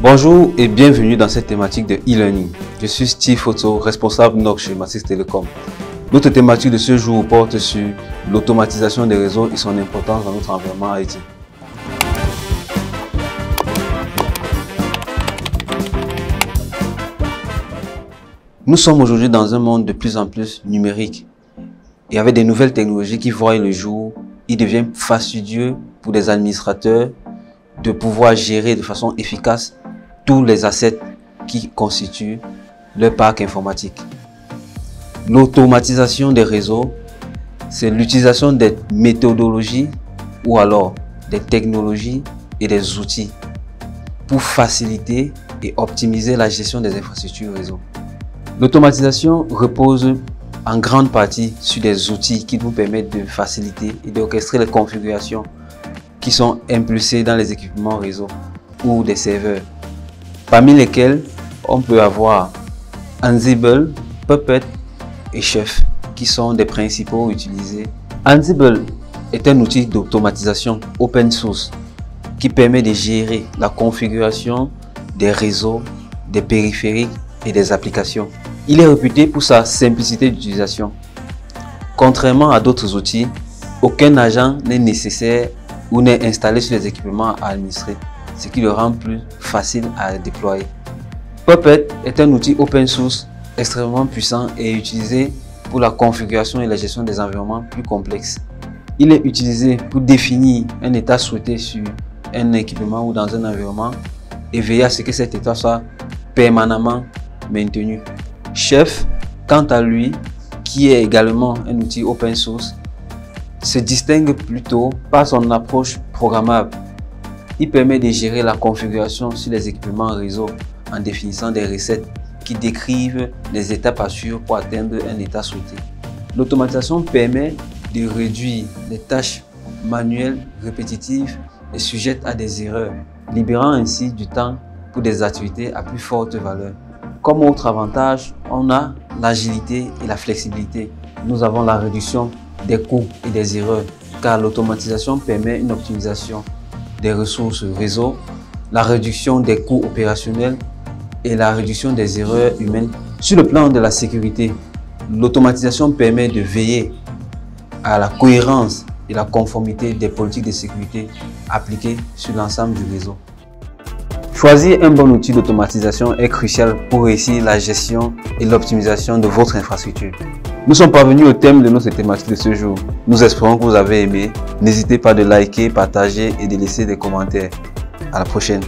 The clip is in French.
Bonjour et bienvenue dans cette thématique de e-learning. Je suis Steve Photo, responsable NOC chez Maxis Telecom. Notre thématique de ce jour porte sur l'automatisation des réseaux et son importance dans notre environnement IT. Nous sommes aujourd'hui dans un monde de plus en plus numérique et avec des nouvelles technologies qui voient le jour, il devient fastidieux pour des administrateurs de pouvoir gérer de façon efficace tous les assets qui constituent leur parc informatique. L'automatisation des réseaux, c'est l'utilisation des méthodologies ou alors des technologies et des outils pour faciliter et optimiser la gestion des infrastructures réseau. L'automatisation repose en grande partie sur des outils qui nous permettent de faciliter et d'orchestrer les configurations qui sont impulsées dans les équipements réseau ou des serveurs, parmi lesquels on peut avoir Ansible, Puppet et Chef, qui sont des principaux utilisés. Ansible est un outil d'automatisation open source qui permet de gérer la configuration des réseaux, des périphériques et des applications. Il est réputé pour sa simplicité d'utilisation. Contrairement à d'autres outils, aucun agent n'est nécessaire ou n'est installé sur les équipements à administrer, ce qui le rend plus facile à déployer. Puppet est un outil open source extrêmement puissant et utilisé pour la configuration et la gestion des environnements plus complexes. Il est utilisé pour définir un état souhaité sur un équipement ou dans un environnement et veiller à ce que cet état soit permanemment maintenu. Chef, quant à lui, qui est également un outil open source, se distingue plutôt par son approche programmable. Il permet de gérer la configuration sur les équipements réseau en définissant des recettes qui décrivent les étapes à suivre pour atteindre un état souhaité. L'automatisation permet de réduire les tâches manuelles répétitives et sujettes à des erreurs, libérant ainsi du temps pour des activités à plus forte valeur. Comme autre avantage, on a l'agilité et la flexibilité. Nous avons la réduction des coûts et des erreurs, car l'automatisation permet une optimisation des ressources réseau, la réduction des coûts opérationnels et la réduction des erreurs humaines. Sur le plan de la sécurité, l'automatisation permet de veiller à la cohérence et la conformité des politiques de sécurité appliquées sur l'ensemble du réseau. Choisir un bon outil d'automatisation est crucial pour réussir la gestion et l'optimisation de votre infrastructure. Nous sommes parvenus au thème de notre thématique de ce jour. Nous espérons que vous avez aimé. N'hésitez pas de liker, partager et de laisser des commentaires. À la prochaine.